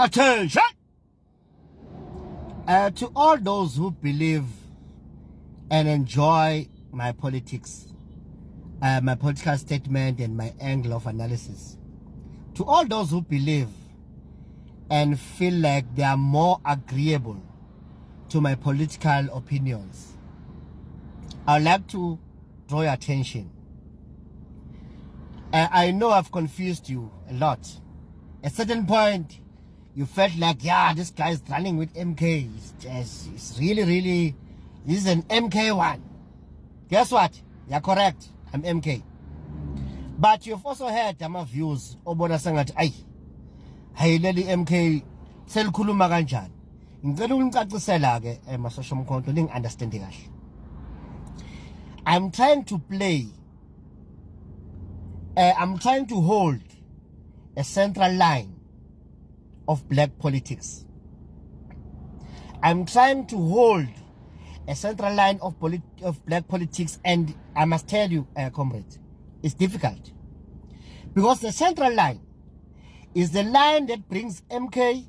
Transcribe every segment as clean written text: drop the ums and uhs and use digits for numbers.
Attention! To all those who believe and enjoy my politics, my political statement and my angle of analysis, to all those who believe and feel like they are more agreeable to my political opinions, I'd like to draw your attention. I know I've confused you a lot. At a certain point, you felt like, yeah, this guy is running with MK. It's really, this is an MK one. Guess what? You're correct. I'm MK. But you've also heard my views. Obona sangat, ay leli MK, selikhuluma kanjani. Ngicela ukungicacisela ke social mkhonto ningi-understande kahle. I'm trying to play. I'm trying to hold a central line of black politics. I'm trying to hold a central line of black politics, and I must tell you, comrades, it's difficult. Because the central line is the line that brings MK,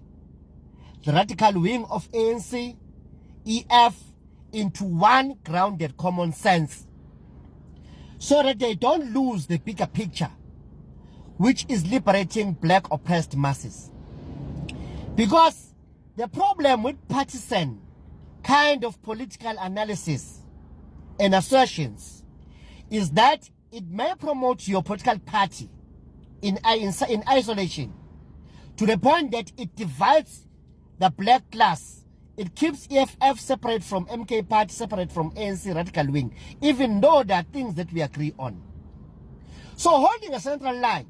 the radical wing of ANC, EF, into one grounded common sense, so that they don't lose the bigger picture, which is liberating black oppressed masses. Because the problem with partisan kind of political analysis and assertions is that it may promote your political party in isolation, to the point that it divides the black class. It keeps EFF separate from MK party, separate from ANC radical wing, even though there are things that we agree on. So holding a central line,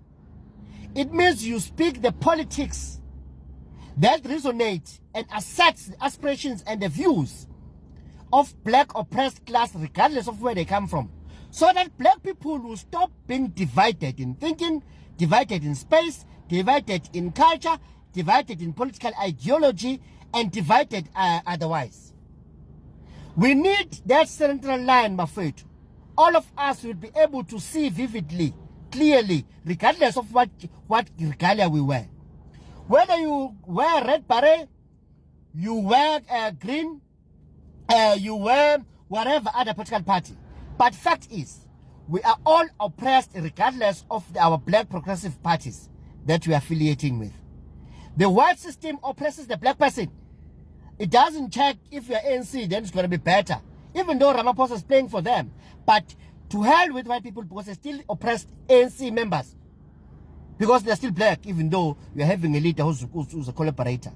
it means you speak the politics that resonate and asserts the aspirations and the views of black oppressed class, regardless of where they come from, so that black people will stop being divided in thinking, divided in space, divided in culture, divided in political ideology, and divided otherwise. We need that central line, Mafetu. All of us will be able to see vividly, clearly, regardless of what regalia we wear. Whether you wear red beret, you wear green, you wear whatever other political party. But fact is, we are all oppressed regardless of our black progressive parties that we are affiliating with. The white system oppresses the black person. It doesn't check if you're ANC, then it's going to be better. Even though Ramaphosa is playing for them. But to hell with white people, because they still oppressed ANC members. Because they're still black, even though you're having a leader who's a collaborator.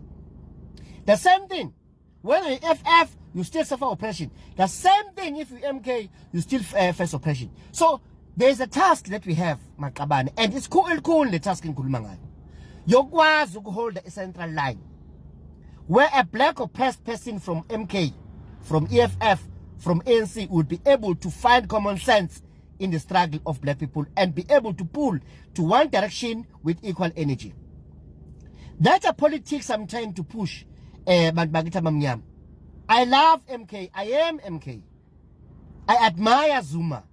The same thing. Whether you FF, you still suffer oppression. The same thing if you MK, you still face oppression. So there's a task that we have, Makabane, and it's cool the task in Kulumangai. Yokwazi hold a central line where a black oppressed person from MK, from EFF, from ANC would be able to find common sense in the struggle of black people and be able to pull to one direction with equal energy. That's a politics I'm trying to push. I love MK. I am MK. I admire Zuma.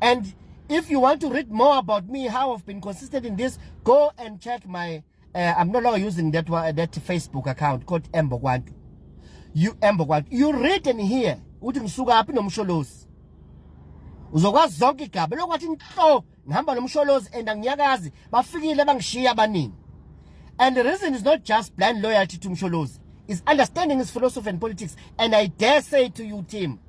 And if you want to read more about me, how I've been consistent in this, go and check my I'm no longer using that Facebook account called Mbogwantu. You read and hear uthi ngisuka aphi nomsholozi. Uzokwazi zonke igaba lokwathi inhlo ngihamba nomsholozi and angiyakazi bafikile bangishiya abaningi. And the reason is not just blind loyalty to Msholozi, it's understanding his philosophy and politics. And I dare say to you, team,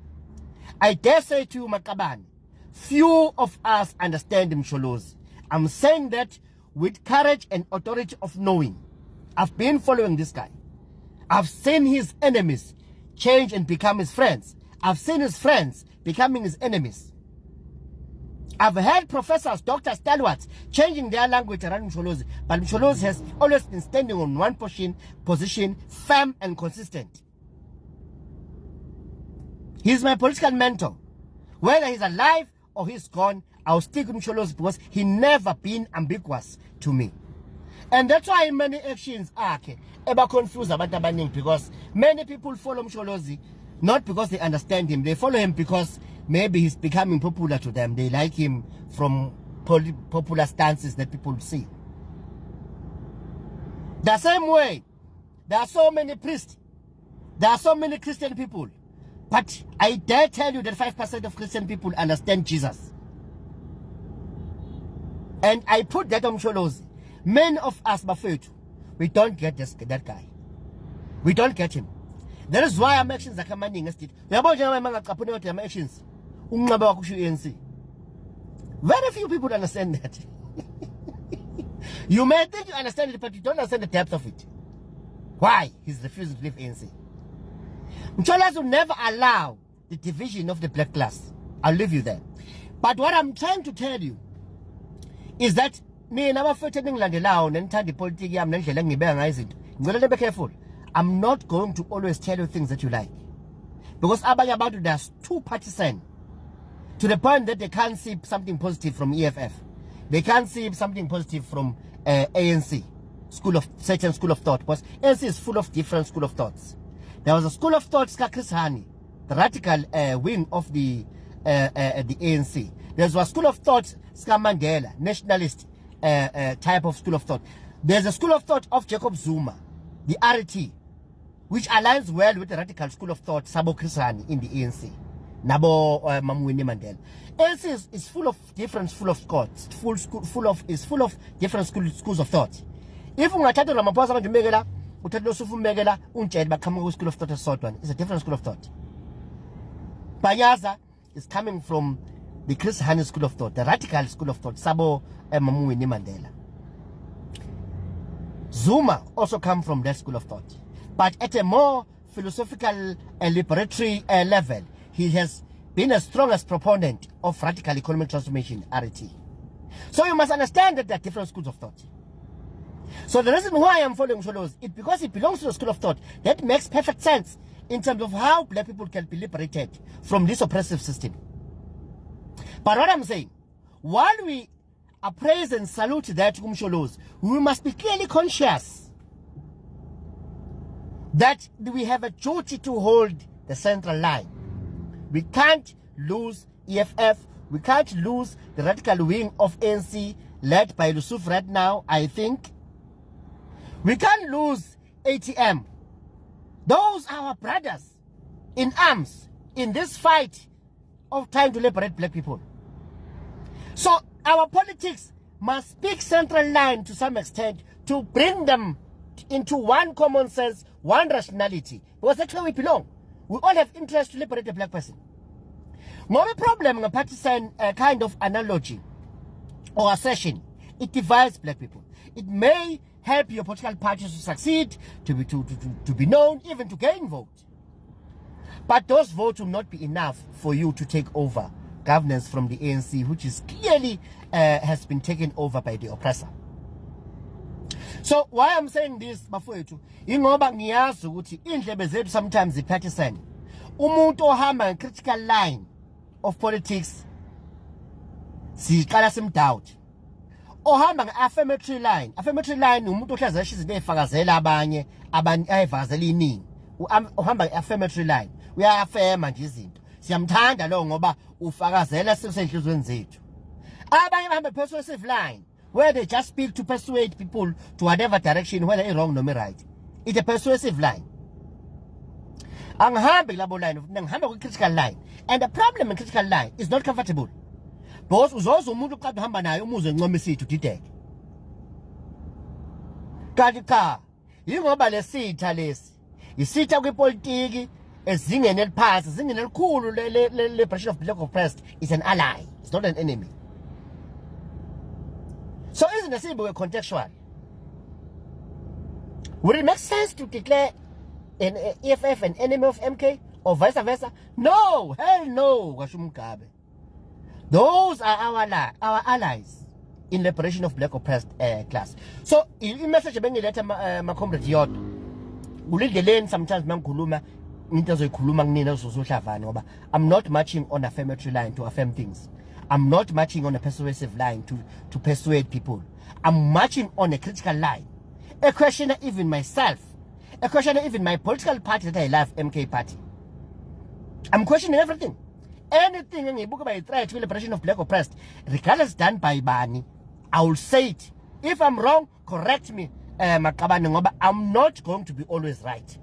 I dare say to you, Makabane, few of us understand Msholozi. I'm saying that with courage and authority of knowing. I've been following this guy. I've seen his enemies change and become his friends. I've seen his friends becoming his enemies. I've heard professors, doctors, stalwarts changing their language around Msholozi, but Msholozi has always been standing on one position, firm and consistent. He's my political mentor. Whether he's alive or he's gone, I'll stick with Msholozi because he never been ambiguous to me. And that's why many actions are confused about abaning, because many people follow Msholozi not because they understand him. They follow him because maybe he's becoming popular to them. They like him from popular stances that people see. The same way, there are so many priests, there are so many Christian people, but I dare tell you that 5% of Christian people understand Jesus. And I put that on Sholozi. Many of us, Bafetu, we don't get that guy. We don't get him. That is why our actions are coming against it. Actions. Very few people understand that. You may think you understand it, but you don't understand the depth of it. Why he's refusing to leave ANC. Mcholas will never allow the division of the black class. I'll leave you there. But what I'm trying to tell you is that me and our be careful. I'm not going to always tell you things that you like. Because about it, there's two partisan to the point that they can't see something positive from EFF. They can't see something positive from ANC, certain school of thought. Because ANC is full of different school of thoughts. There was a school of thought, Chris Hani, the radical wing of the ANC. There's a school of thought, Mandela, nationalist type of school of thought. There's a school of thought of Jacob Zuma, the RT, which aligns well with the radical school of thought, Sabo Krisani in the ANC. Nabo Mamwini Mandela. ANC is full of different school of thoughts, full of different schools of thought. If you want to Ramaphosa to Megala, Utado Sufu Megala, Unchad, but coming with school of thought as sort one, it's a different school of thought. Panyaza is coming from the Chris Hani school of thought, the radical school of thought, Sabo Mamwini Mandela. Zuma also come from that school of thought, but at a more philosophical and liberatory level, he has been the strongest proponent of radical economic transformation, RT. So you must understand that there are different schools of thought. So the reason why I'm following Sholos is because it belongs to the school of thought that makes perfect sense in terms of how black people can be liberated from this oppressive system. But what I'm saying, while we appraise and salute that Sholos, we must be clearly conscious that we have a duty to hold the central line. We can't lose EFF. We can't lose the radical wing of ANC led by Lusuf right now, I think. We can't lose ATM. Those are our brothers in arms in this fight of trying to liberate black people. So our politics must speak central line to some extent to bring them into one common sense, one rationality. Because that's where we belong. We all have interest to liberate the black person. More problem in a partisan kind of analogy or assertion, it divides black people. It may help your political parties to succeed, to be known, even to gain votes. But those votes will not be enough for you to take over governance from the ANC, which is clearly has been taken over by the oppressor. So why I'm saying this, bafowethu, ingoba ngiyazi ukuthi indlebe zethu sometimes partisan. Umuntu ohamba critical line of politics siqala simdoubt. Ohamba nge-affirmatory line. Affirmatory line umuntu ohlaza izinto ezifakazela abanye ayivakazela iningi. Uhamba nge-affirmatory line. Uyafema nje izinto. Siyamthanda lo ngoba ufakazela sisenhlizweni zethu. Abanye bahamba persuasive line, where they just speak to persuade people to whatever direction, whether it's wrong or right. It's a persuasive line. Angihambi labo line, ngihamba kwi-critical line. And the problem in critical line is not comfortable. Because uzoza umuntu uqala uhamba naye umuze ngcoma isithu dideke. Kanti cha, ingoba lesitha lesi, isitha kwipolitiki ezingeni eliphansi, ezingeni elikhulu liberation of black oppressed is an ally. It's not an enemy. So isn't the symbol contextual? Would it make sense to declare an EFF an enemy of MK or vice versa? No, hell no, Washumukabe. Those are our allies in liberation of black oppressed class. So in message bengiletha ma comrade yodwa. Ulideleni sometimes mangikhuluma into ezoyikhuluma kunina uzohlavana ngoba I'm not marching on a affirmatory line to affirm things. I'm not marching on a persuasive line to persuade people. I'm marching on a critical line. A questioner even myself. A questioner even my political party that I love, MK party. I'm questioning everything. Anything in a book about threat to liberation of black oppressed, regardless done by Bani, I will say it. If I'm wrong, correct me. Maqabane, ngoba I'm not going to be always right.